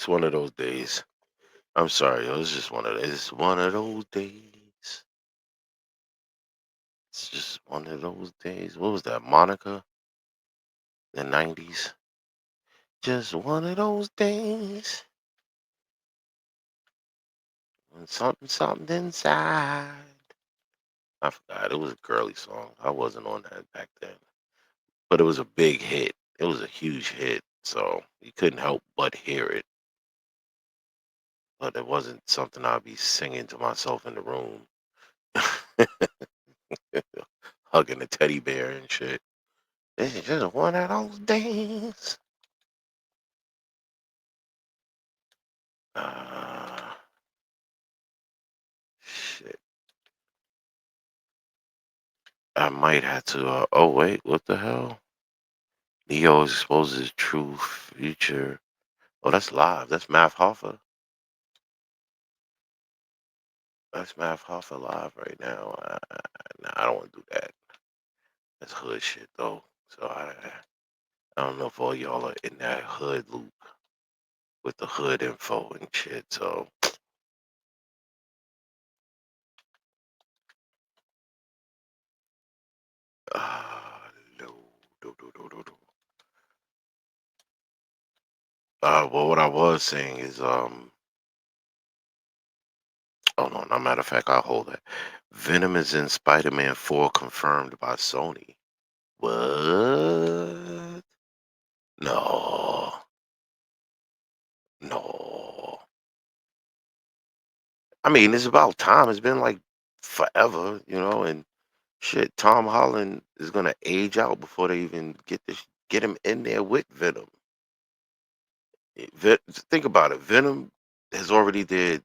just one of those days. I'm sorry, yo. It's one of those days. It's just one of those days. What was that, Monica? The 90s. Just one of those days when something inside. I forgot. It was a girly song. I wasn't on that back then, but it was a big hit. It was a huge hit, so you couldn't help but hear it. But it wasn't something I'd be singing to myself in the room, hugging a teddy bear and shit. This is just one of those days. Uh, Shit. I might have to. Oh wait, what the hell? Neo exposes his true future. Oh, that's live. That's Math Hoffa. That's Math Hoffa live right now. Nah, I don't want to do that. That's hood shit though. So I don't know if all y'all are in that hood loop with the hood info and shit. So no, no. Well, what I was saying is oh no, no matter of fact, I'll hold that. Venom is in Spider-Man 4 confirmed by Sony. What? No. No. I mean, it's about time. It's been like forever, and shit, Tom Holland is gonna age out before they even get him in there with Venom. Think about it. Venom has already did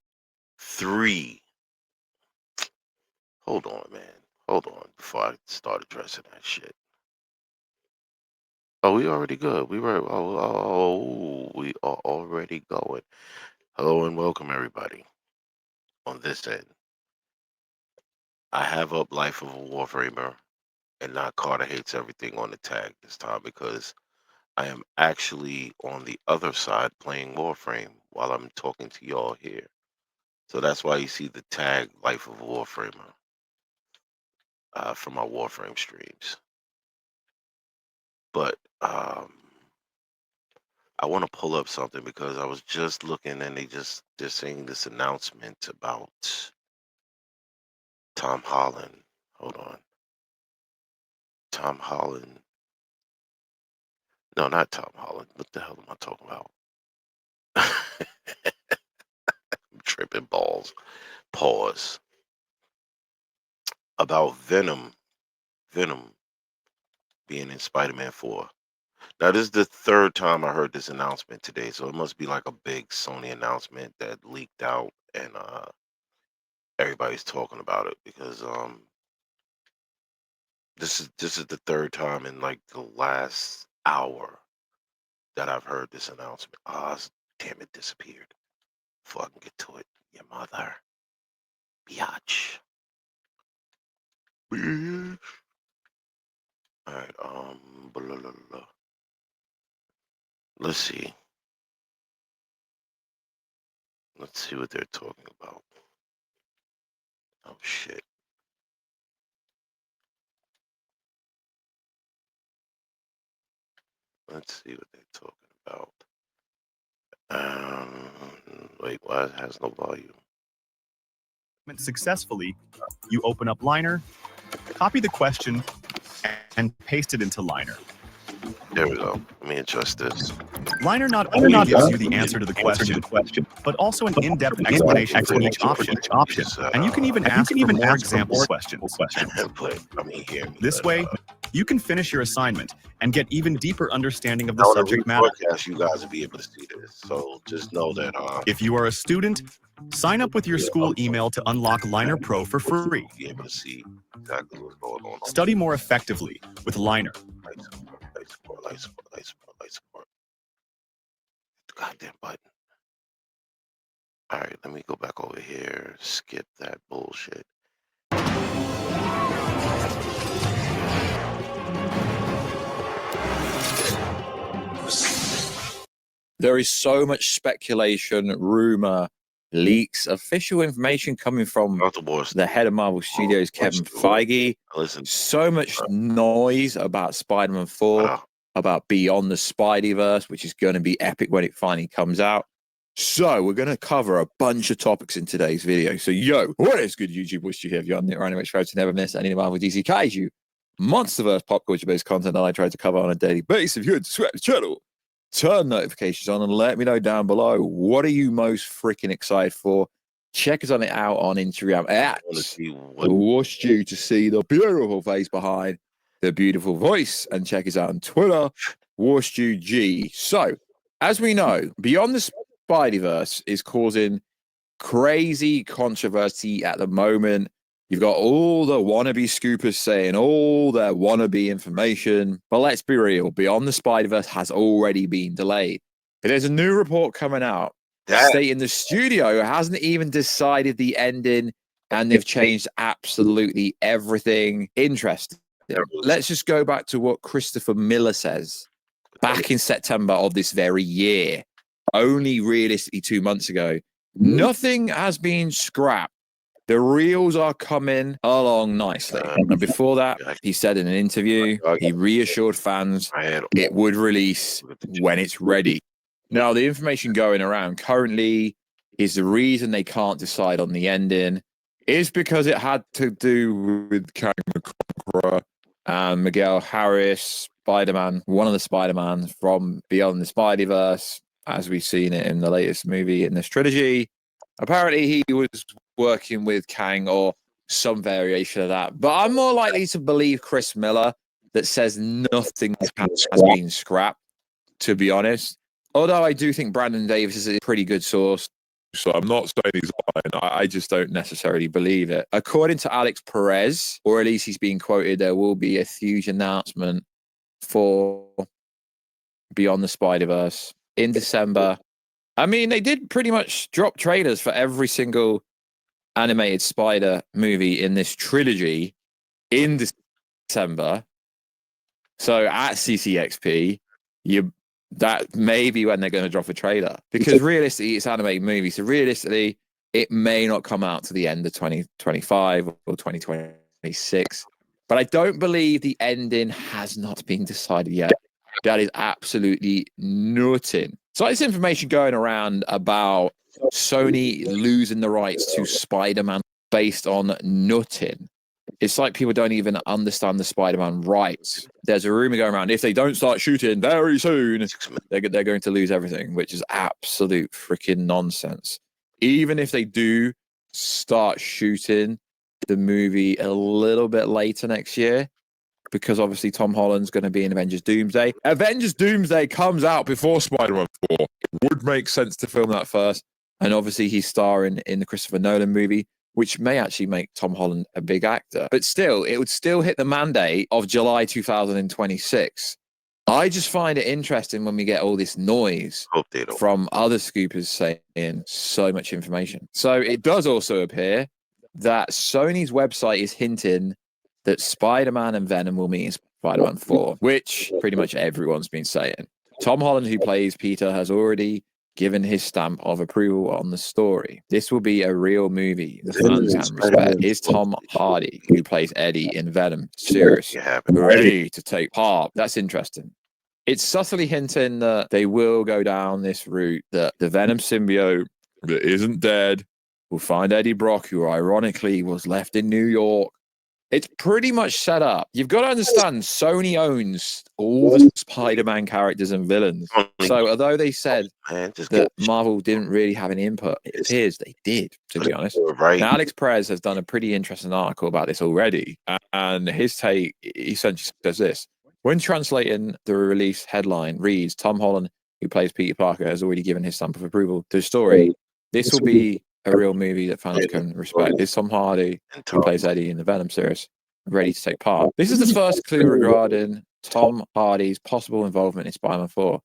3. Hold on, man. Hold on before I start addressing that shit. Oh, we already good. We are already going. Hello and welcome everybody. On this end, I have up Life of a Warframer and not Carter Hates Everything on the tag this time because I am actually on the other side playing Warframe while I'm talking to y'all here. So that's why you see the tag Life of a Warframer from my Warframe streams. But I want to pull up something because I was just looking and they're saying this announcement about Tom Holland. Hold on. Tom Holland. No, not Tom Holland. What the hell am I talking about? I'm tripping balls. Pause. About Venom. Venom being in Spider-Man 4. Now, this is the third time I heard this announcement today, so it must be like a big Sony announcement that leaked out and everybody's talking about it because this is the third time in like the last hour that I've heard this announcement. Damn, it disappeared. Before I can get to it, your mother, biatch. Bitch. All right, blah, blah, blah. Let's see. Let's see what they're talking about. Oh shit. Let's see what they're talking about. Wait, why it has no volume? Successfully, you open up Liner, copy the question, and paste it into Liner. There we go. Let me adjust this. Liner not only gives you the answer to the question, but also an in-depth explanation for each option. And you can even ask for more example questions. This way, you can finish your assignment and get even deeper understanding of the subject matter. You guys will be able to see this, so just know that. If you are a student, sign up with your school email to unlock Liner Pro for free. Be able to see exactly what's going on. Study more effectively with Liner. Light support. Goddamn button. All right, let me go back over here. Skip that bullshit. There is so much speculation, rumor, leaks, official information coming from the head of Marvel Studios, Kevin Feige. So much noise about Spider-Man 4, about Beyond the Spideyverse, which is going to be epic when it finally comes out. So we're going to cover a bunch of topics in today's video. So, what is good, YouTube? Wish you have you on the random extra to never miss any of Marvel DC Kaiju, Monsterverse, pop culture-based content that I try to cover on a daily basis. If you're to subscribe to the channel, turn notifications on, and let me know down below, what are you most freaking excited for? Check us on it out on Instagram at What's you to see the beautiful face behind the beautiful voice, and check us out on Twitter, What's you G. So, as we know, Beyond the Spideyverse is causing crazy controversy at the moment. You've got all the wannabe scoopers saying all their wannabe information. But let's be real, Beyond the Spideyverse has already been delayed. There's a new report coming out stating the studio hasn't even decided the ending, and they've changed absolutely everything. Interesting. Let's just go back to what Christopher Miller says back in September of this very year, only realistically 2 months ago. Nothing has been scrapped. The reels are coming along nicely. And before that, he said in an interview, he reassured fans it would release when it's ready. Now, the information going around currently is the reason they can't decide on the ending is because it had to do with Kang the Conqueror and Miguel Harris, Spider-Man, one of the Spider-Mans from Beyond the Spideyverse, as we've seen it in the latest movie in this trilogy. Apparently, he was working with Kang or some variation of that. But I'm more likely to believe Chris Miller that says nothing has been scrapped, to be honest. Although I do think Brandon Davis is a pretty good source. So I'm not saying he's lying. I just don't necessarily believe it. According to Alex Perez, or at least he's being quoted, there will be a huge announcement for Beyond the Spideyverse in December. I mean, they did pretty much drop trailers for every single animated Spider movie in this trilogy in December. So at CCXP, that may be when they're going to drop a trailer, because realistically, it's animated movie. So realistically, it may not come out to the end of 2025 or 2026. But I don't believe the ending has not been decided yet. That is absolutely nothing. So this information going around about Sony losing the rights to Spider-Man based on nothing. It's like people don't even understand the Spider-Man rights. There's a rumor going around, if they don't start shooting very soon, they're going to lose everything, which is absolute freaking nonsense. Even if they do start shooting the movie a little bit later next year, because obviously Tom Holland's going to be in Avengers Doomsday. Avengers Doomsday comes out before Spider-Man 4. It would make sense to film that first. And obviously he's starring in the Christopher Nolan movie, which may actually make Tom Holland a big actor. But still, it would still hit the mandate of July 2026. I just find it interesting when we get all this noise from other scoopers saying so much information. So it does also appear that Sony's website is hinting that Spider-Man and Venom will meet in Spider-Man 4, which pretty much everyone's been saying. Tom Holland, who plays Peter, has already given his stamp of approval on the story. This will be a real movie the fans can respect. Is Tom Hardy, who plays Eddie in Venom, serious, ready to take part? That's interesting. It's subtly hinting that they will go down this route, that the Venom symbiote that isn't dead will find Eddie Brock, who ironically was left in New York. It's pretty much set up. You've got to understand, Sony owns all the Spider-Man characters and villains. So although they said that Marvel didn't really have any input, it appears they did, to be honest. Now, Alex Perez has done a pretty interesting article about this already. And his take essentially says this. When translating the release headline reads, Tom Holland, who plays Peter Parker, has already given his stamp of approval to the story. This will be a real movie that fans can respect. Is Tom Hardy, who plays Eddie in the Venom series, ready to take part? This is the first clue regarding Tom Hardy's possible involvement in Spider-Man 4.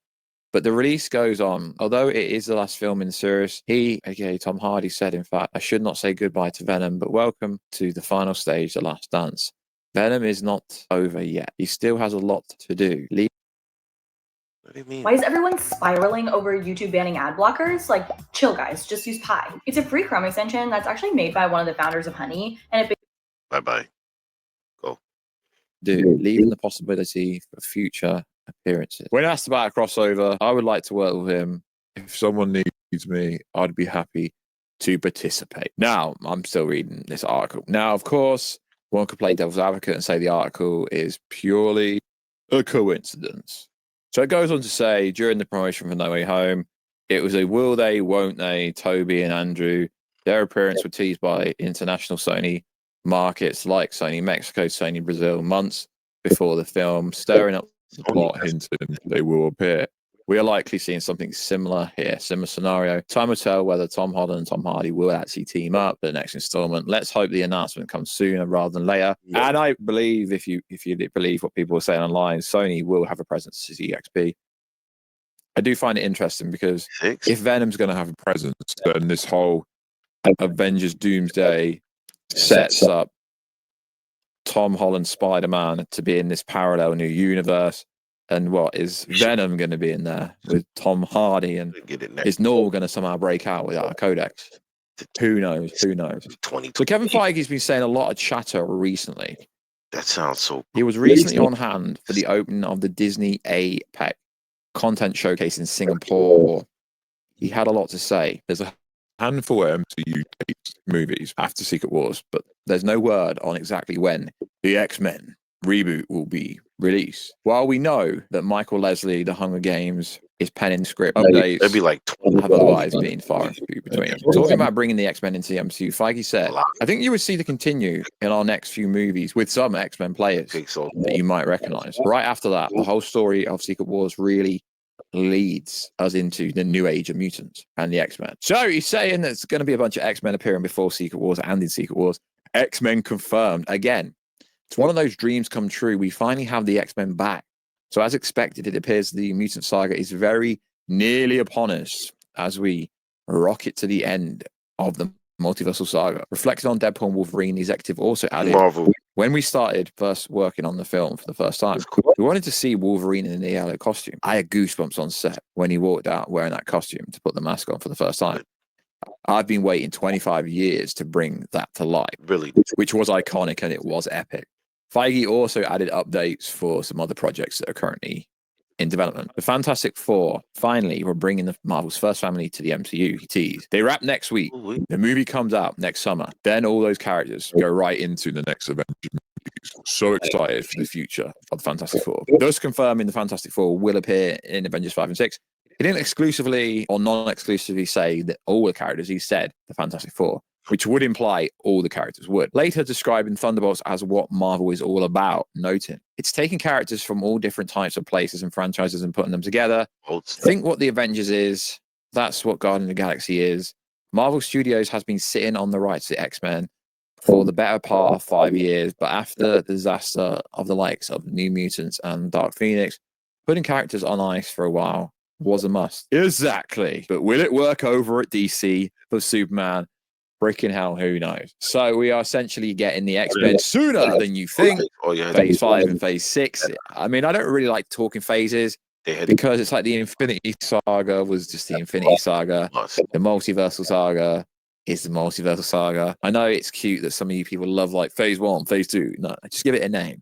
But the release goes on. Although it is the last film in the series, Tom Hardy said, in fact, I should not say goodbye to Venom, but welcome to the final stage, The Last Dance. Venom is not over yet. He still has a lot to do. What do you mean? Why is everyone spiraling over YouTube banning ad blockers? Like, chill, guys. Just use Pi. It's a free Chrome extension that's actually made by one of the founders of Honey, and it. Bye-bye. Go. Dude, leaving the possibility for future appearances. When asked about a crossover, I would like to work with him. If someone needs me, I'd be happy to participate. Now, I'm still reading this article. Now, of course, one could play devil's advocate and say the article is purely a coincidence. So it goes on to say, during the promotion for No Way Home, it was a will they, won't they, Toby and Andrew. Their appearance were teased by international Sony markets like Sony Mexico, Sony Brazil, months before the film, stirring up the plot, hinting they will appear. We are likely seeing something similar here, similar scenario. Time will tell whether Tom Holland and Tom Hardy will actually team up for the next installment. Let's hope the announcement comes sooner rather than later. And I believe, if you believe what people are saying online, Sony will have a presence at EXP. I do find it interesting because if Venom's going to have a presence, then this whole Avengers Doomsday sets up Tom Holland Spider-Man to be in this parallel new universe. And what is Venom going to be in there with Tom Hardy? And is Null going to somehow break out without a codex? Who knows? Who knows? So Kevin Feige's been saying a lot of chatter recently. That sounds so. He was recently on hand for the opening of the Disney APEC content showcase in Singapore. He had a lot to say. There's a handful of MCU movies after Secret Wars, but there's no word on exactly when the X-Men reboot will be released. While we know that Michael Leslie, The Hunger Games, is penning script updates, it'd be like have otherwise been far and few between. Talking about bringing the X-Men into the MCU, Feige said, I think you would see the continue in our next few movies with some X-Men players that you might recognize. Right after that, the whole story of Secret Wars really leads us into the new age of mutants and the X-Men. So he's saying there's going to be a bunch of X-Men appearing before Secret Wars and in Secret Wars. X-Men confirmed. Again, it's one of those dreams come true. We finally have the X-Men back. So as expected, it appears the mutant saga is very nearly upon us as we rocket to the end of the multiversal saga. Reflecting on Deadpool and Wolverine, the executive also added, when we started first working on the film for the first time, we wanted to see Wolverine in the yellow costume. I had goosebumps on set when he walked out wearing that costume to put the mask on for the first time. I've been waiting 25 years to bring that to life, which was iconic and it was epic. Feige also added updates for some other projects that are currently in development. The Fantastic Four, finally, we're bringing the Marvel's first family to the MCU. He teased. They wrap next week. The movie comes out next summer. Then all those characters go right into the next Avengers movies. So excited for the future of the Fantastic Four. Thus confirming the Fantastic Four will appear in Avengers 5 and 6. He didn't exclusively or non-exclusively say that all the characters. He said the Fantastic Four, which would imply all the characters would. Later describing Thunderbolts as what Marvel is all about, noting it's taking characters from all different types of places and franchises and putting them together. Think what the Avengers is. That's what Guardians of the Galaxy is. Marvel Studios has been sitting on the rights to X-Men for the better part of 5 years, but after the disaster of the likes of New Mutants and Dark Phoenix, putting characters on ice for a while was a must. Exactly. But will it work over at DC for Superman? Freaking hell, who knows? So we are essentially getting the X-Men sooner than you think. Phase 5 and Phase 6. I mean, I don't really like talking phases because it's like the Infinity Saga was just the Infinity Saga. The Multiversal Saga is the Multiversal Saga. I know it's cute that some of you people love like Phase 1, Phase 2. No, just give it a name.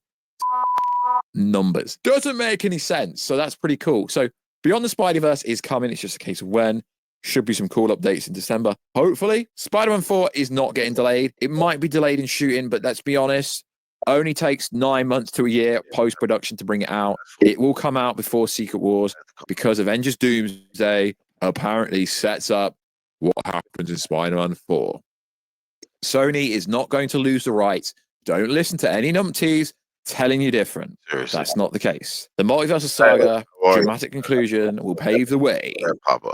Numbers. Doesn't make any sense. So that's pretty cool. So Beyond the Spideyverse is coming. It's just a case of when. Should be some cool updates in December. Hopefully. Spider-Man 4 is not getting delayed. It might be delayed in shooting, but let's be honest, only takes 9 months to a year post-production to bring it out. It will come out before Secret Wars because Avengers Doomsday apparently sets up what happens in Spider-Man 4. Sony is not going to lose the rights. Don't listen to any numpties telling you different. Seriously. That's not the case. The Multiversal Saga dramatic conclusion will pave the way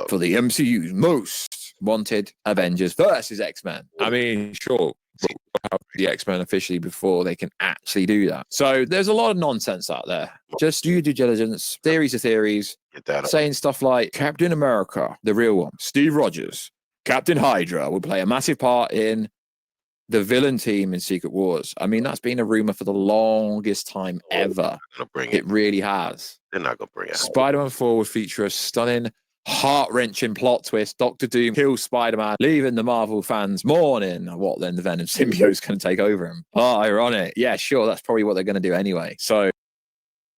for the MCU's most wanted Avengers versus X-Men. I mean, sure, we'll have the X-Men officially before they can actually do that. So there's a lot of nonsense out there. Just do due diligence, theories are theories, saying stuff like Captain America, the real one, Steve Rogers, Captain Hydra will play a massive part in the villain team in Secret Wars. I mean, that's been a rumor for the longest time ever. It really has. They're not gonna bring it. Spider-Man 4 will feature a stunning, heart-wrenching plot twist. Dr. Doom kills Spider-Man, leaving the Marvel fans mourning. What then? The Venom symbiote is going to take over him. Oh, ironic. Yeah, sure. That's probably what they're going to do anyway. So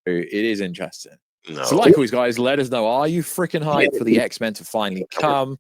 it is interesting. No. So, like always, guys, let us know. Are you freaking hyped for the X-Men to finally come?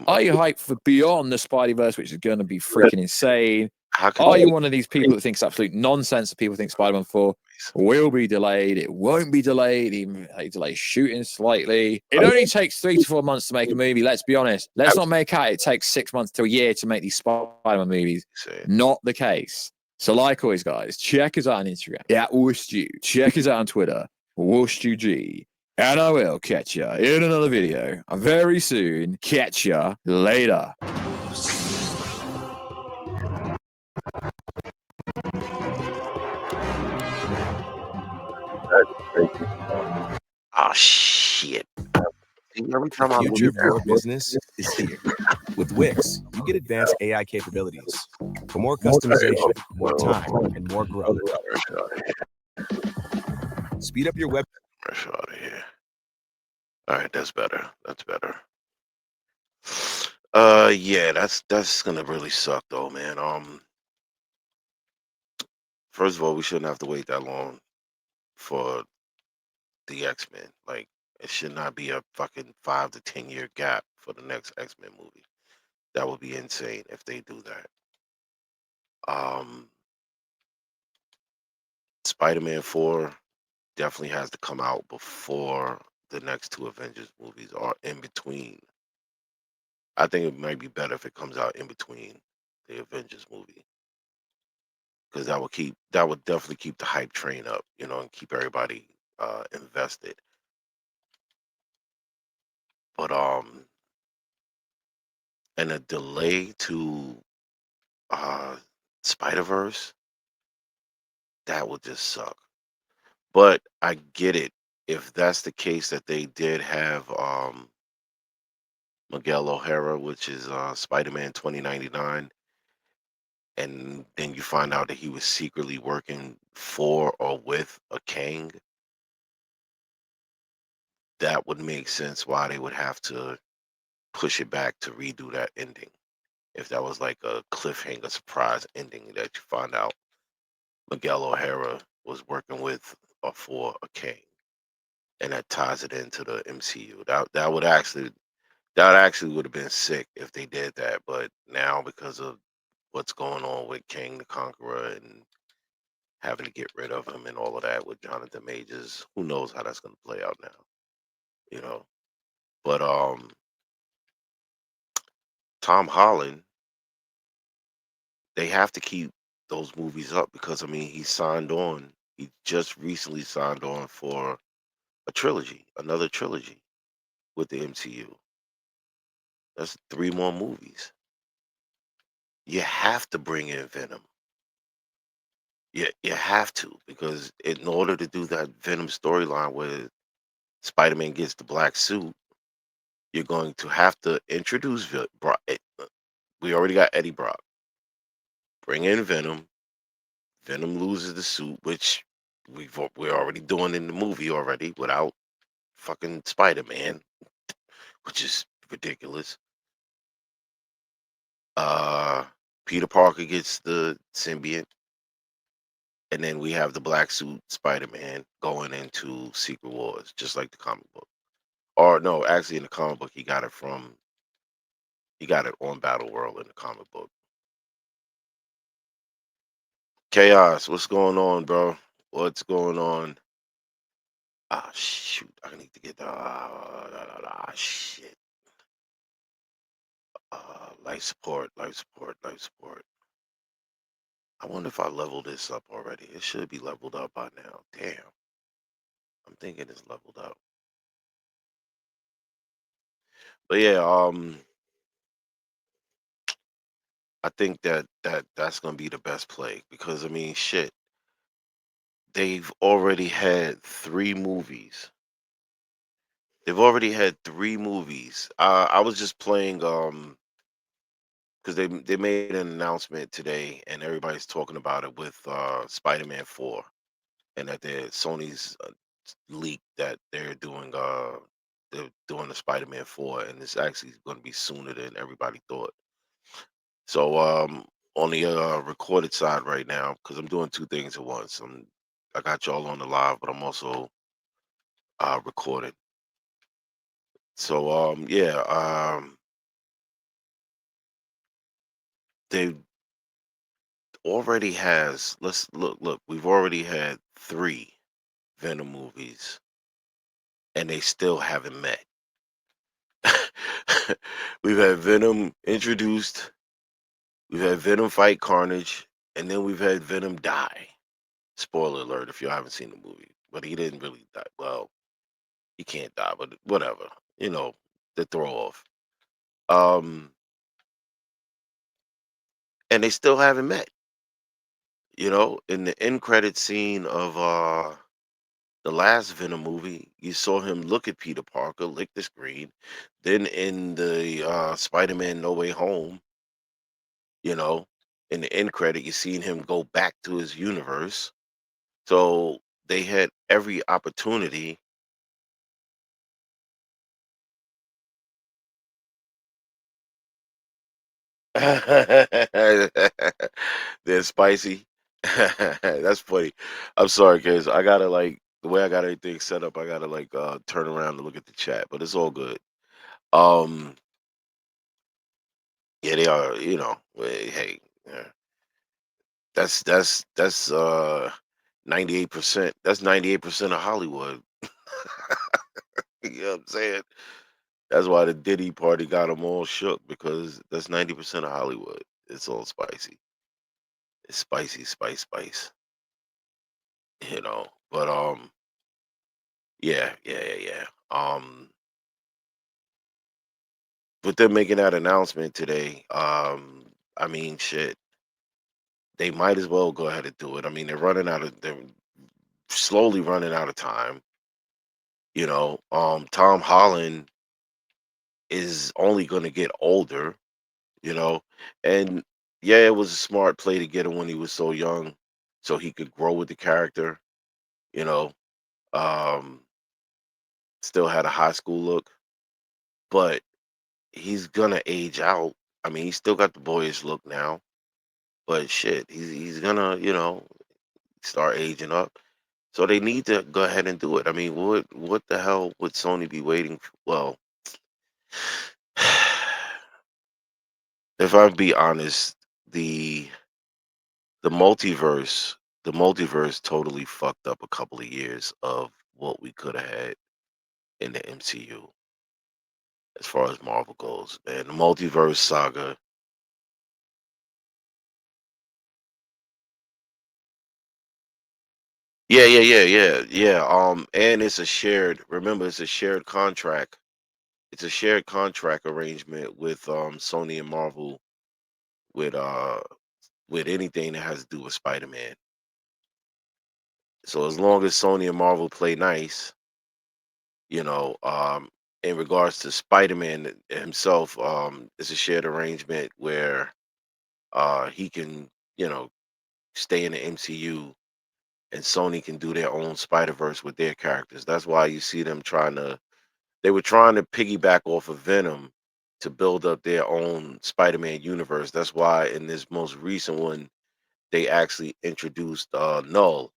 Are you hyped for Beyond the Spideyverse, which is going to be freaking insane? Are you one of these people that thinks absolute nonsense that people think Spider-Man 4 will be delayed? It won't be delayed, even if they delay shooting slightly. It only takes 3 to 4 months to make a movie. Let's be honest. Let's not make out it takes 6 months to a year to make these Spider-Man movies. Not the case. So, like always, guys, check us out on Instagram at WarStew. Check us out on Twitter, WarStewG. And I will catch ya in another video very soon. Catch ya later. Oh shit. Every time the future of your business is here. With Wix, you get advanced AI capabilities for more customization, more time, and more growth. Speed up your web. Rush out of here. All right, that's better. That's better. Yeah, that's gonna really suck though, man. First of all, we shouldn't have to wait that long for the X-Men. Like, it should not be a fucking 5 to 10 year gap for the next X-Men movie. That would be insane if they do that. Spider-Man 4 definitely has to come out before the next 2 Avengers movies, or in between. I think it might be better if it comes out in between the Avengers movie, because that would definitely keep the hype train up, you know, and keep everybody invested. But and a delay to Spider-Verse, that would just suck. But I get it if that's the case, that they did have Miguel O'Hara, which is Spider-Man 2099, and then you find out that he was secretly working for or with a Kang. That would make sense why they would have to push it back to redo that ending. If that was like a cliffhanger surprise ending, that you find out Miguel O'Hara was working with or for a Kang, and that ties it into the MCU. That actually would have been sick if they did that. But now, because of what's going on with King the Conqueror and having to get rid of him and all of that with Jonathan Majors, who knows how that's going to play out now, you know. But Tom Holland, they have to keep those movies up, because I mean, he just recently signed on for a trilogy, another trilogy with the MCU. That's 3 more movies. You have to bring in Venom. You have to, because in order to do that Venom storyline where Spider-Man gets the black suit, you're going to have to introduce Brock. We already got Eddie Brock. Bring in Venom. Venom loses the suit, which we're already doing in the movie already without fucking Spider-Man, which is ridiculous. Peter Parker gets the symbiote, and then we have the black suit Spider-Man going into Secret Wars, just like the comic book. Or no, actually in the comic book, he got it on Battle World in the comic book. Chaos, what's going on, bro? What's going on? Ah, shoot, I need to get shit. Life support. I wonder if I leveled this up already. It should be leveled up by now. Damn. I'm thinking it's leveled up. But yeah, I think that's gonna be the best play, because I mean, shit, they've already had 3 movies. I was just playing because they made an announcement today, and everybody's talking about it with Spider-Man 4, and that Sony's leaked that they're doing the Spider-Man 4, and it's actually going to be sooner than everybody thought. So on the recorded side right now, because I'm doing two things at once. I got y'all on the live, but I'm also recording. So yeah, they already has let's look, we've already had 3 Venom movies, and they still haven't met. We've had Venom introduced, we've had Venom fight Carnage, and then we've had Venom die. Spoiler alert if you haven't seen the movie, but he didn't really die. Well, he can't die, but whatever. You know, the throw off. Um, and they still haven't met. You know, in the end credit scene of the last Venom movie, you saw him look at Peter Parker, lick the screen. Then in the Spider-Man No Way Home, you know, in the end credit, you seen him go back to his universe. So they had every opportunity. They're spicy. That's funny. I'm sorry, guys. I gotta like the way I got everything set up. I gotta like turn around and look at the chat, but it's all good. Um, yeah, they are. You know, hey, that's 98%. That's 98% of Hollywood. You know what I'm saying? That's why the Diddy party got them all shook because that's 90% of Hollywood. It's all spicy. It's spicy, spice. You know, but yeah. With them making that announcement today, I mean, shit, they might as well go ahead and do it. I mean, they're slowly running out of time. You know, Tom Holland is only going to get older. You know, and yeah, it was a smart play to get him when he was so young, so he could grow with the character. You know, um, still had a high school look, but he's gonna age out. I mean, he's still got the boyish look now, but shit, he's gonna, start aging up. So they need to go ahead and do it. I mean, what the hell would Sony be waiting for? Well, if I be honest, the the multiverse, the multiverse totally fucked up a couple of years of what we could have had in the MCU as far as Marvel goes. And the multiverse saga. Yeah. And it's a shared. Remember, it's a shared contract. It's a shared contract arrangement with Sony and Marvel with anything that has to do with Spider-Man. So as long as Sony and Marvel play nice, in regards to Spider-Man himself, it's a shared arrangement where he can, stay in the MCU, and Sony can do their own Spider-Verse with their characters. That's why you see them they were trying to piggyback off of Venom to build up their own Spider-Man universe. That's why in this most recent one, they actually introduced Null,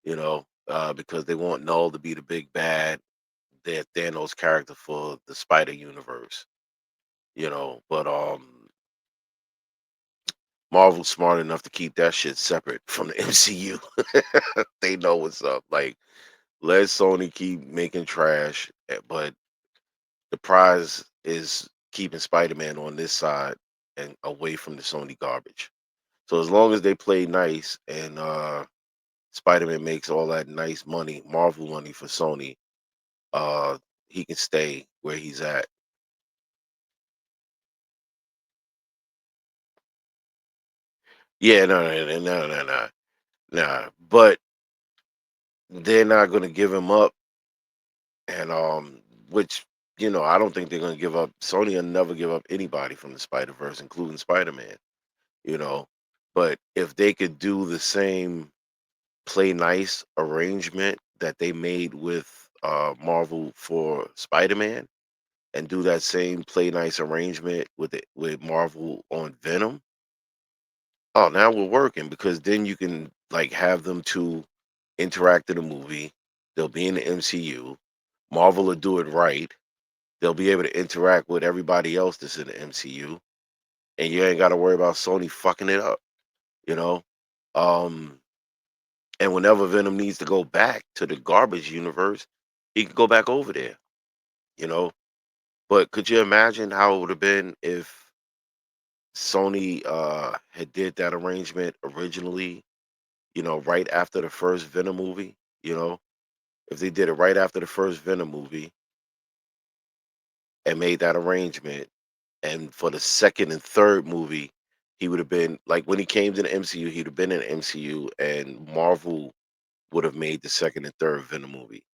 because they want Null to be the big bad, their Thanos character for the Spider universe, but Marvel's smart enough to keep that shit separate from the MCU. They know what's up. Like, let Sony keep making trash, but the prize is keeping Spider-Man on this side and away from the Sony garbage. So as long as they play nice and Spider-Man makes all that nice money, Marvel money for Sony, uh, he can stay where he's at. Yeah, no. But they're not gonna give him up, and which I don't think they're gonna give up. Sony will never give up anybody from the Spider-Verse, including Spider-Man. You know, but if they could do the same play nice arrangement that they made with Marvel for Spider-Man, and do that same play nice arrangement with Marvel on Venom. Oh, now we're working, because then you can like have them two interact in a movie. They'll be in the MCU. Marvel will do it right. They'll be able to interact with everybody else that's in the MCU, and you ain't got to worry about Sony fucking it up. You know, um, and whenever Venom needs to go back to the garbage universe, he can go back over there. You know, but could you imagine how it would have been if Sony had did that arrangement originally, right after the first Venom movie, if they did it right after the first Venom movie and made that arrangement, and for the second and third movie, he would have been like, when he came to the MCU, he'd have been in the MCU, and Marvel would have made the second and third Venom movie.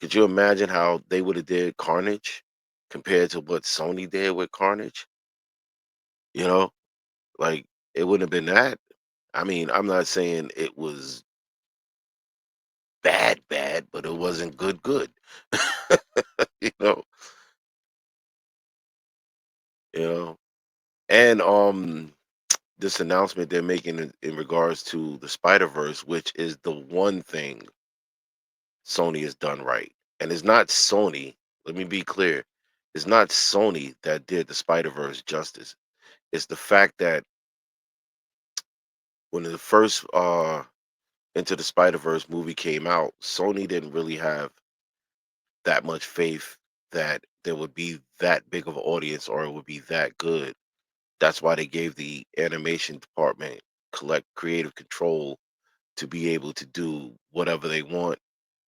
Could you imagine how they would have did Carnage compared to what Sony did with Carnage? You know, like, it wouldn't have been that. I mean, I'm not saying it was bad, bad, but it wasn't good, good. you know, you know, and this announcement they're making in regards to the Spider Verse, which is the one thing Sony has done right, and it's not Sony. Let me be clear: it's not Sony that did the Spider Verse justice. It's the fact that when the first Into the Spider Verse movie came out, Sony didn't really have that much faith that there would be that big of an audience, or it would be that good. That's why they gave the animation department collect creative control to be able to do whatever they want,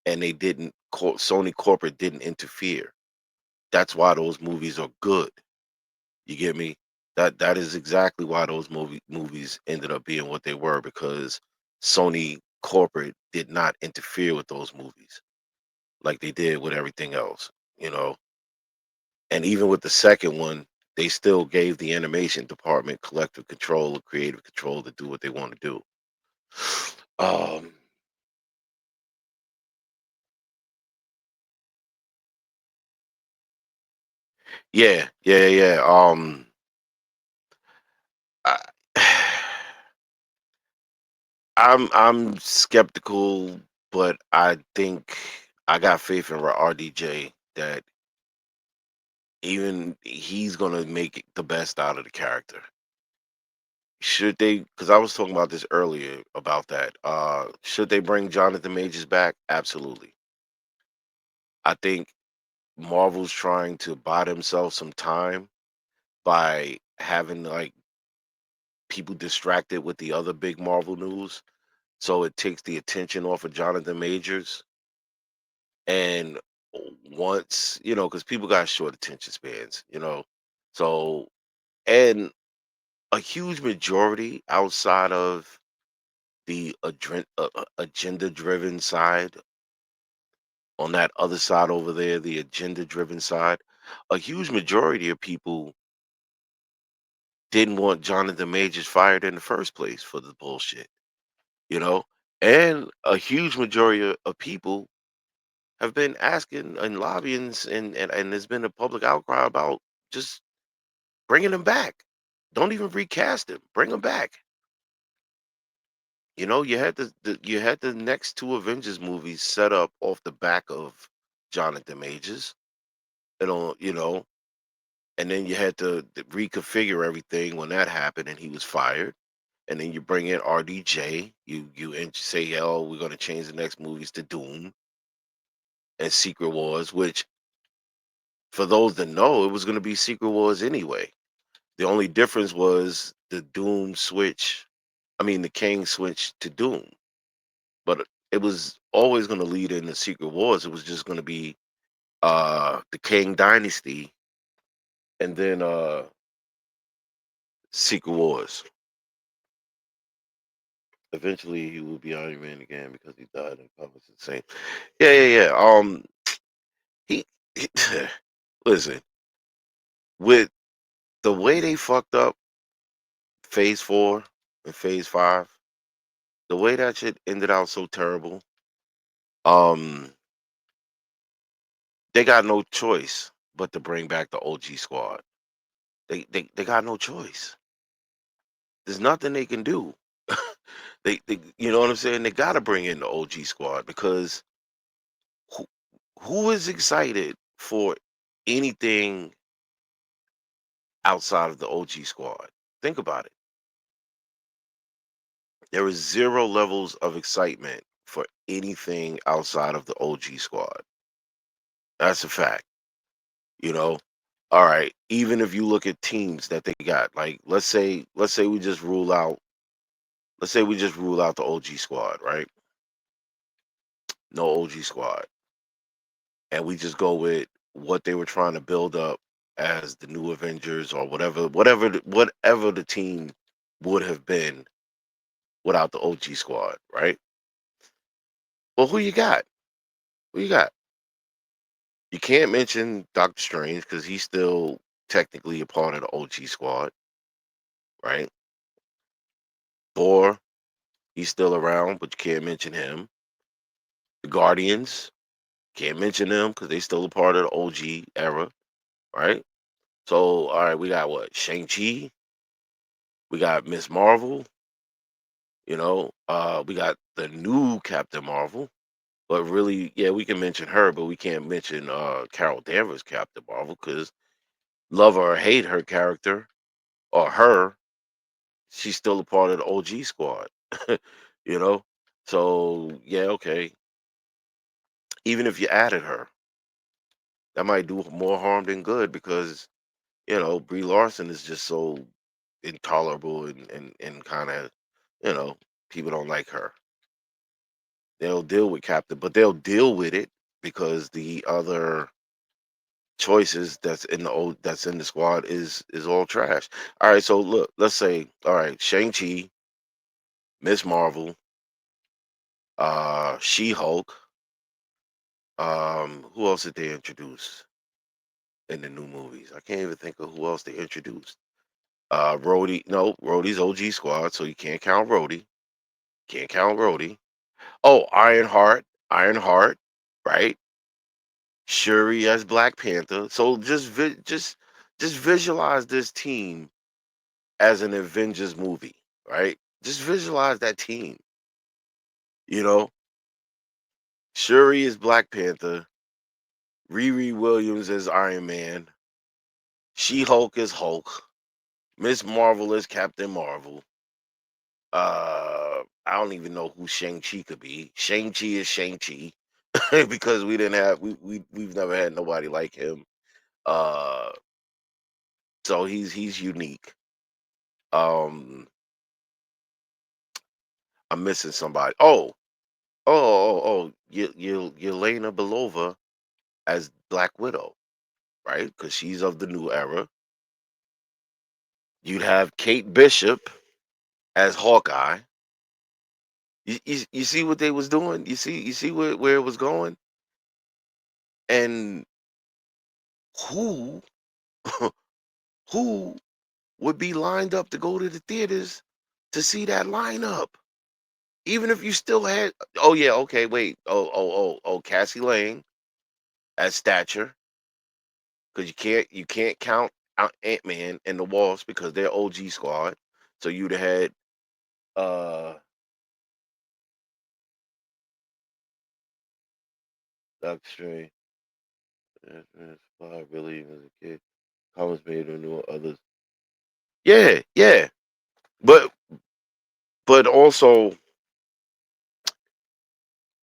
and they didn't. Sony corporate didn't interfere. That's why those movies are good. You get me? That is exactly why those movies ended up being what they were, because Sony corporate did not interfere with those movies like they did with everything else. You know, and even with the second one, they still gave the animation department collective control, creative control to do what they want to do. Um, yeah, yeah, yeah. I, I'm skeptical, but I think I got faith in RDJ that even he's gonna make the best out of the character. Should they? Because I was talking about this earlier about that. Should they bring Jonathan Majors back? Absolutely. I think Marvel's trying to buy themselves some time by having like people distracted with the other big Marvel news, so it takes the attention off of Jonathan Majors. And once, because people got short attention spans, so, and a huge majority outside of the agenda driven side, on that other side over there, the agenda driven side, a huge majority of people didn't want Jonathan Majors fired in the first place for the bullshit, you know? And a huge majority of people have been asking and lobbying, and there's been a public outcry about just bringing him back. Don't even recast him. Bring him back. You had the next two Avengers movies set up off the back of Jonathan Majors. And then you had to reconfigure everything when that happened, and he was fired. And then you bring in RDJ. You say, "Oh, we're gonna change the next movies to Doom and Secret Wars," which, for those that know, it was gonna be Secret Wars anyway. The only difference was the Doom switch. I mean, the King switch to Doom, but it was always gonna lead into Secret Wars. It was just gonna be the King Dynasty, and then Secret Wars. Eventually, he will be Iron Man again because he died in comics. Insane. Yeah, yeah, yeah. He listen, with the way they fucked up Phase 4 and Phase 5, the way that shit ended out so terrible, um, they got no choice but to bring back the OG squad. They got no choice. There's nothing they can do. They you know what I'm saying? They got to bring in the OG squad because who, who is excited for anything outside of the OG squad? Think about it. There is zero levels of excitement for anything outside of the OG squad. That's a fact. You know, all right. Even if you look at teams that they got, like let's say we just rule out, let's say we just rule out the OG squad, right? No OG squad, and we just go with what they were trying to build up as the new Avengers or whatever the team would have been without the OG squad, right? Well, who you got? Who you got? You can't mention Doctor Strange because he's still technically a part of the OG squad, right? Thor, he's still around, but you can't mention him. The Guardians, can't mention them because they still a part of the OG era, right? So, all right, we got what? Shang-Chi, we got Miss Marvel, we got the new Captain Marvel. But really, yeah, we can mention her, but we can't mention Carol Danvers Captain Marvel because love or hate her character or her, she's still a part of the OG squad. you know? So yeah, okay. Even if you added her, that might do more harm than good because, Brie Larson is just so intolerable and kind of, you know, people don't like her. They'll deal with Captain, but they'll deal with it because the other choices that's in the squad is all trash. All right, so look, let's say, all right, Shang-Chi, Miss Marvel, She-Hulk, who else did they introduce in the new movies? I can't even think of who else they introduced. Rhodey, no, Rhodey's OG squad, so you can't count Rhodey. Can't count Rhodey. Oh, Ironheart, right? Shuri as Black Panther. So just visualize this team as an Avengers movie, right? Just visualize that team. You know, Shuri is Black Panther, Riri Williams is Iron Man, She Hulk is Hulk, Miss Marvel is Captain Marvel. I don't even know who Shang-Chi could be. Shang-Chi is Shang-Chi because we've never had nobody like him. Uh, so he's unique. Um, I'm missing somebody. Yelena Belova as Black Widow, right? Because she's of the new era. You'd have Kate Bishop as Hawkeye. You see what they was doing? You see where it was going? And who who would be lined up to go to the theaters to see that lineup? Even if you still had, oh yeah, okay, wait, Cassie Lang as Stature, because you can't count out Ant-Man and the Wasp because they're OG squad. So you'd have had uh Doctor Strange, I believe as a kid. Comments made on new others. Yeah, yeah. But but also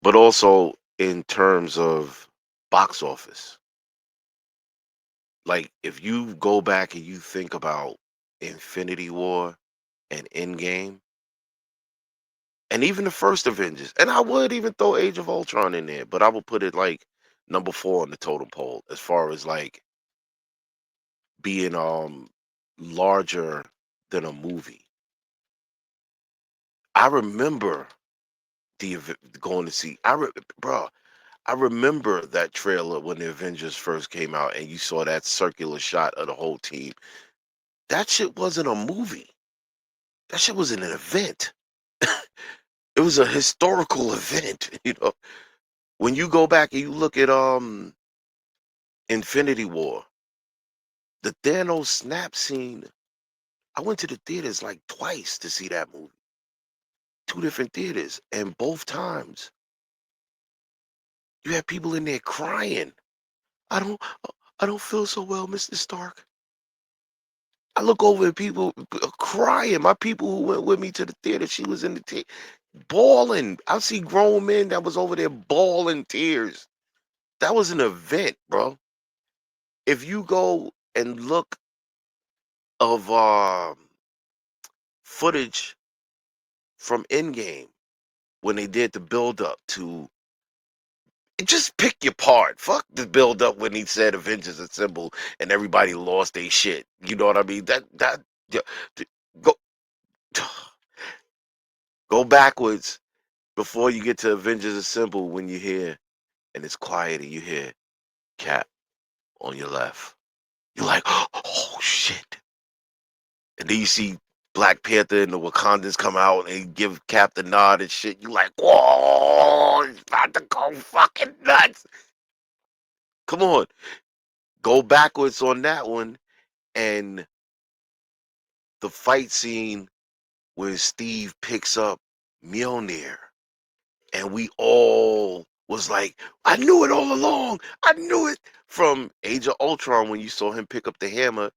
but also in terms of box office. Like if you go back and you think about Infinity War and Endgame, and even the first Avengers, and I would even throw Age of Ultron in there, but I would put it like number 4 on the totem pole as far as like being larger than a movie. I remember going to see. Bro. I remember that trailer when the Avengers first came out, and you saw that circular shot of the whole team. That shit wasn't a movie. That shit was an event. It was a historical event. When you go back and you look at Infinity War, the Thanos snap scene. I went to the theaters like twice to see that movie. Two different theaters, and both times you had people in there crying. I don't, I don't feel so well, Mr. Stark. I look over at people crying. My people who went with me to the theater, she was in the theater bawling. I see grown men that was over there bawling tears. That was an event, bro. If you go and look of footage from Endgame when they did the build up to, just pick your part. Fuck the build up when he said Avengers Assemble and everybody lost their shit. You know what I mean? Yeah, go go backwards before you get to Avengers Assemble when you hear and it's quiet and you hear Cap on your left. You're like, oh shit. And then you see Black Panther and the Wakandans come out and they give Cap the nod and shit. You like, whoa, he's about to go fucking nuts. Come on. Go backwards on that one, and the fight scene where Steve picks up Mjolnir, and we all was like, I knew it all along. I knew it from Age of Ultron when you saw him pick up the hammer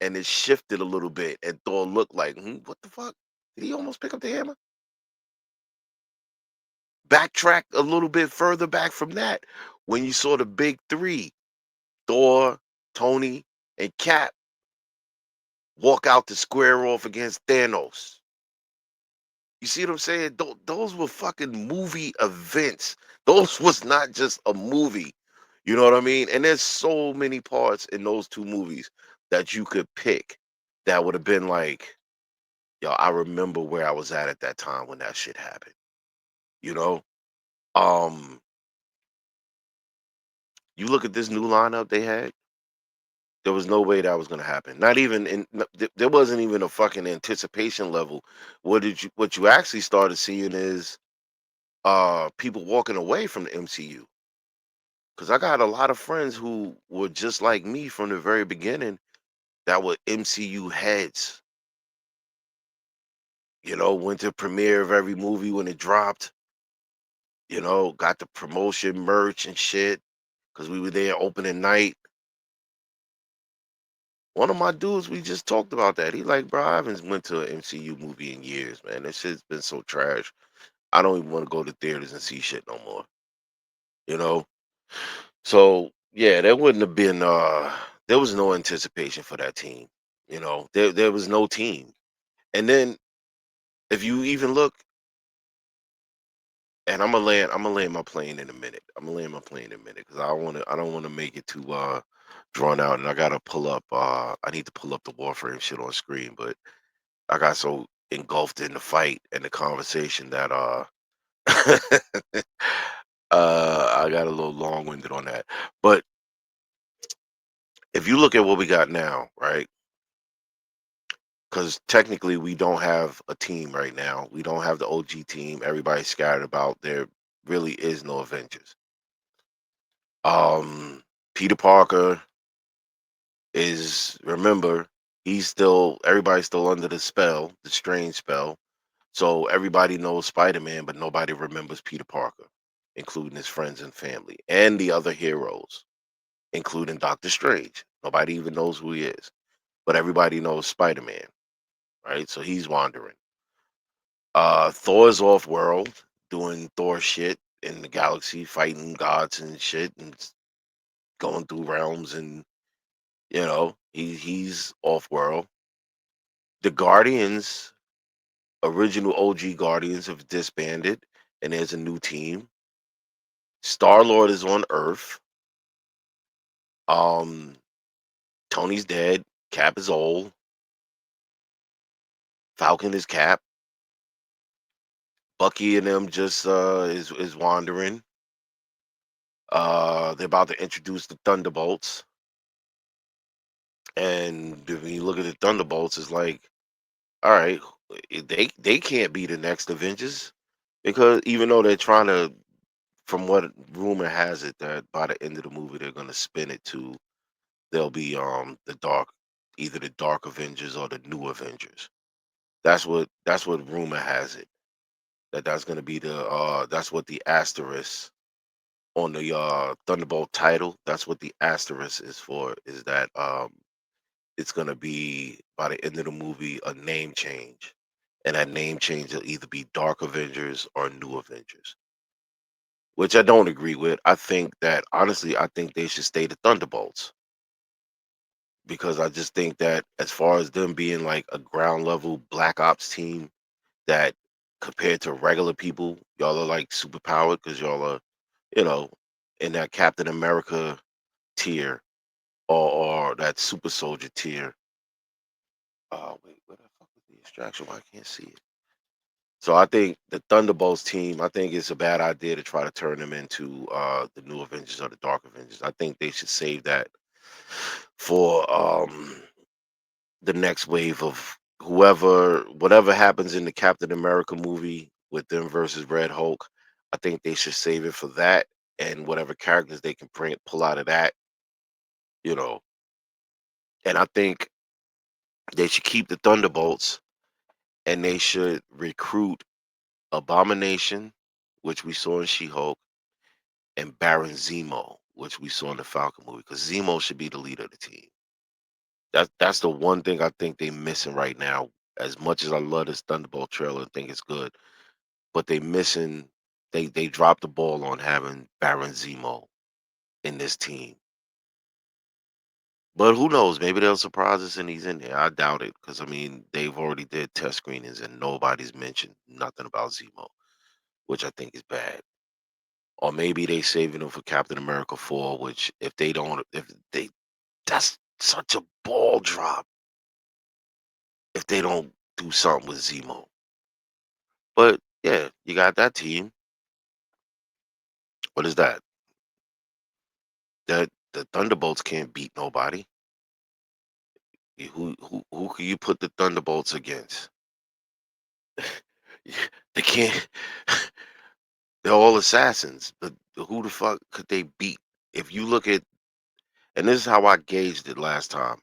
and it shifted a little bit and Thor looked like, what the fuck? Did he almost pick up the hammer? Backtrack a little bit further back from that when you saw the big three, Thor, Tony, and Cap walk out to square off against Thanos. You see what I'm saying? Those were fucking movie events. Those was not just a movie. You know what I mean? And there's so many parts in those two movies that you could pick that would have been like, yo, I remember where I was at that time when that shit happened. You know? Um, you look at this new lineup they had, there was no way that was gonna happen. Not even there wasn't even a fucking anticipation level. What you actually started seeing is people walking away from the MCU. Because I got a lot of friends who were just like me from the very beginning that were MCU heads. Went to premiere of every movie when it dropped. Got the promotion merch and shit because we were there opening night. One of my dudes, we just talked about that. He like, bro, I haven't went to an MCU movie in years, man. That shit's been so trash. I don't even want to go to theaters and see shit no more. You know? So yeah, there wouldn't have been there was no anticipation for that team. There was no team. And then if you even look, and I'm gonna land my plane in a minute. I'm gonna land my plane in a minute because I don't wanna make it too drawn out and I gotta pull up I need to pull up the Warframe shit on screen, but I got so engulfed in the fight and the conversation that I got a little long winded on that. But if you look at what we got now, right? Because technically we don't have a team right now. We don't have the OG team. Everybody's scattered about. There really is no Avengers. Peter Parker is, remember, everybody's still under the spell, the strange spell. So everybody knows Spider-Man, but nobody remembers Peter Parker, including his friends and family and the other heroes, including Doctor Strange. Nobody even knows who he is, but everybody knows Spider-Man, right? So he's wandering. Thor's off world doing Thor shit in the galaxy, fighting gods and shit, and going through realms, and he's off world. The Guardians, original OG Guardians, have disbanded, and there's a new team. Star Lord is on Earth. Um, Tony's dead. Cap is old. Falcon is Cap. Bucky and them just is wandering. They're about to introduce the Thunderbolts, and when you look at the Thunderbolts, it's like, all right, they can't be the next Avengers, because even though they're trying to, from what rumor has it, that by the end of the movie they're gonna spin it to, they'll be the dark, either the Dark Avengers or the New Avengers. That's what rumor has it, that's gonna be the that's what the asterisk on the Thunderbolt title. That's what the asterisk is for. Is that it's gonna be by the end of the movie a name change, and that name change will either be Dark Avengers or New Avengers, which I don't agree with. I think that, honestly, I think they should stay the Thunderbolts, because I just think that, as far as them being like a ground level Black Ops team, that compared to regular people, y'all are like superpowered because y'all are, you know, in that Captain America tier, or that super soldier tier. Oh wait, where the fuck is the extraction? Why I can't see it? So I think the Thunderbolts team, I think it's a bad idea to try to turn them into the New Avengers or the Dark Avengers. I think they should save that for the next wave of whatever happens in the Captain America movie with them versus Red Hulk. I think they should save it for that, and whatever characters they can pull out of that, you know. And I think they should keep the Thunderbolts, and they should recruit Abomination, which we saw in She-Hulk, and Baron Zemo, which we saw in the Falcon movie, because Zemo should be the leader of the team. That's the one thing I think they missing right now. As much as I love this Thunderbolt trailer and think it's good, but they missing, they dropped the ball on having Baron Zemo in this team. But who knows? Maybe they'll surprise us and he's in there. I doubt it, because I mean they've already did test screenings and nobody's mentioned nothing about Zemo, which I think is bad. Or maybe they saving him for Captain America 4, which if they don't, if they, that's such a ball drop if they don't do something with Zemo. But yeah, you got that team. What is that? That the Thunderbolts can't beat nobody. Who can you put the Thunderbolts against? They can't. They're all assassins. But who the fuck could they beat? If you look at, and this is how I gauged it last time.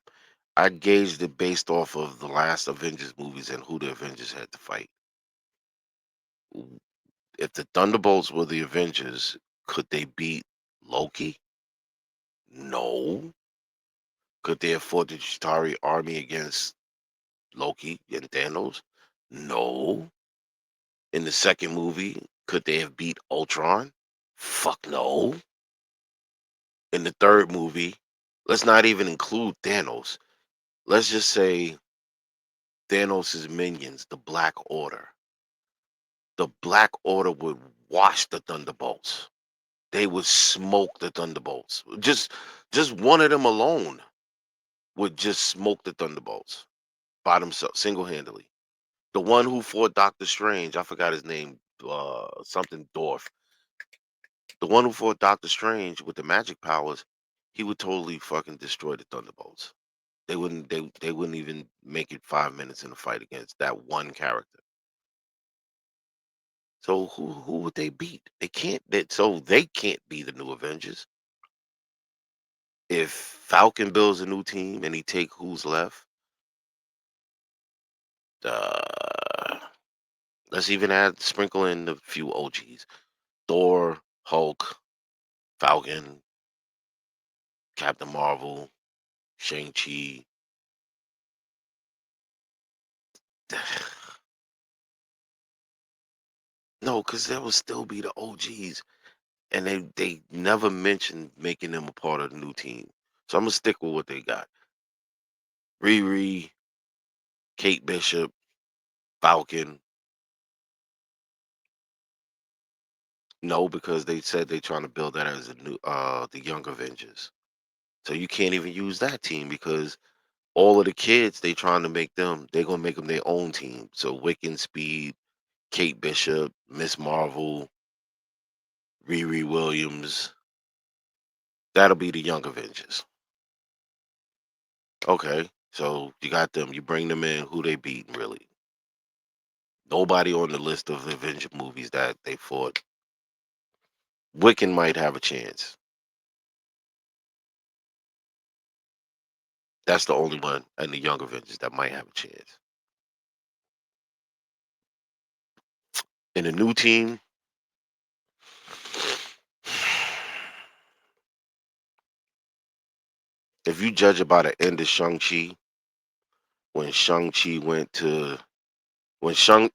I gauged it based off of the last Avengers movies and who the Avengers had to fight. If the Thunderbolts were the Avengers, could they beat Loki? No. Could they have fought the Chitauri army against Loki and Thanos? No. In the second movie, could they have beat Ultron? Fuck no. In the third movie, let's not even include Thanos. Let's just say Thanos' minions, the Black Order. The Black Order would wash the Thunderbolts. They would smoke the Thunderbolts. Just one of them alone would just smoke the Thunderbolts by themselves, single-handedly. The one who fought Doctor Strange, I forgot his name, something Dorf. The one who fought Doctor Strange with the magic powers, he would totally fucking destroy the Thunderbolts. They wouldn't even make it 5 minutes in a fight against that one character. So who would they beat? They can't. So they can't be the New Avengers. If Falcon builds a new team and he take who's left, uh, let's even add sprinkle in a few OGs: Thor, Hulk, Falcon, Captain Marvel, Shang-Chi. No, because there will still be the OGs, and they never mentioned making them a part of the new team. So I'm gonna stick with what they got: Riri, Kate Bishop, Falcon. No, because they said they're trying to build that as a new the Young Avengers. So you can't even use that team, because all of the kids they trying to make them, they're gonna make them their own team. So Wiccan Speed, Kate Bishop, Miss Marvel, Riri Williams. That'll be the Young Avengers. Okay, so you got them. You bring them in. Who they beating, really? Nobody on the list of Avenger movies that they fought. Wiccan might have a chance. That's the only one in the Young Avengers that might have a chance. In the new team, if you judge it by the end of Shang-Chi, when Shang-Chi went to when Shang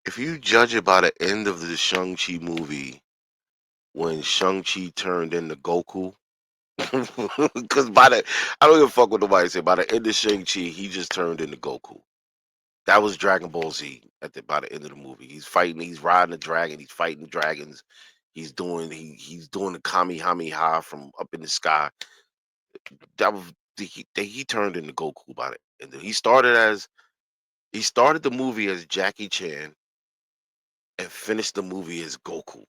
if you judge it by the end of the Shang-Chi movie, when Shang-Chi turned into Goku, because I don't give a fuck what nobody say. By the end of Shang-Chi, he just turned into Goku. That was Dragon Ball Z by the end of the movie. He's fighting, he's riding a dragon, he's fighting dragons, he's doing the Kamehameha from up in the sky. That was he turned into Goku by it. And he started the movie as Jackie Chan and finished the movie as Goku.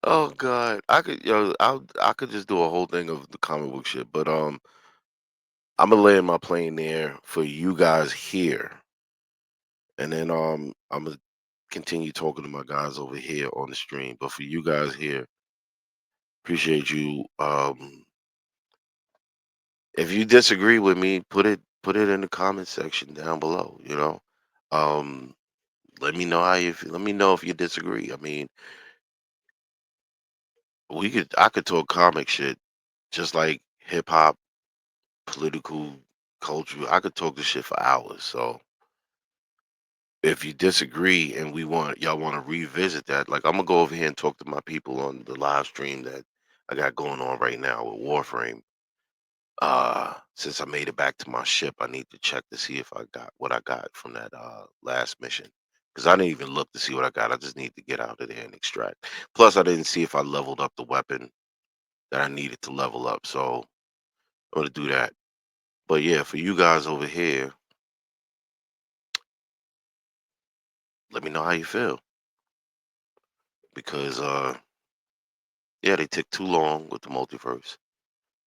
Oh God, I could just do a whole thing of the comic book shit, but I'm gonna land my plane there for you guys here, and then I'm gonna continue talking to my guys over here on the stream. But for you guys here, appreciate you. If you disagree with me, put it in the comment section down below. Um, let me know how you feel. Let me know if you disagree. I mean, I could talk comic shit just like hip hop, political culture. I could talk this shit for hours. So if you disagree and y'all want to revisit that, like I'm gonna go over here and talk to my people on the live stream that I got going on right now with Warframe. Since I made it back to my ship, I need to check to see if I got what I got from that last mission. Because I didn't even look to see what I got. I just need to get out of there and extract. Plus, I didn't see if I leveled up the weapon that I needed to level up. So I'm gonna do that. But yeah, for you guys over here, let me know how you feel. Because yeah, they took too long with the multiverse.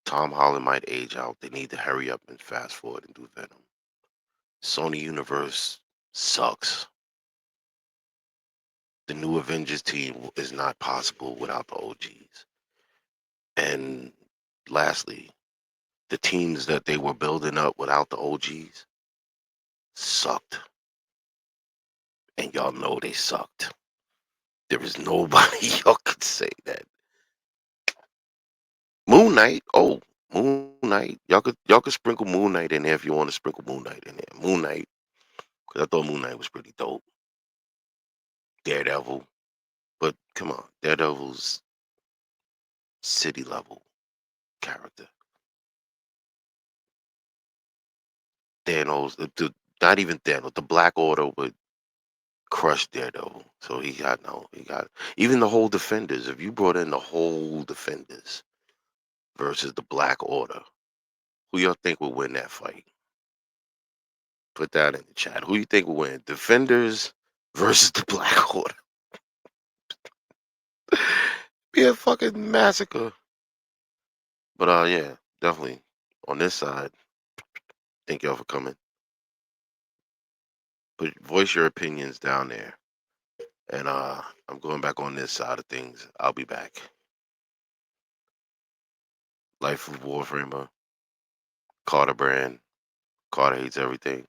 Tom Holland might age out. They need to hurry up and fast forward and do Venom. Sony Universe sucks. The new Avengers team is not possible without the OGs. And lastly, the teams that they were building up without the OGs sucked. And y'all know they sucked. There is nobody y'all could say that. Moon Knight, oh, Moon Knight. Y'all could sprinkle Moon Knight in there if you want to sprinkle Moon Knight in there. Moon Knight, because I thought Moon Knight was pretty dope. Daredevil, but come on, Daredevil's city level character. Thanos, not even Thanos, the Black Order would crush Daredevil. So he got even the whole Defenders. If you brought in the whole Defenders versus the Black Order, who y'all think would win that fight? Put that in the chat. Who you think will win? Defenders versus the Black Order. Be a fucking massacre. But yeah, definitely on this side. Thank y'all for coming. But voice your opinions down there. And I'm going back on this side of things. I'll be back. Life of Warframer, Carter brand, Carter hates everything.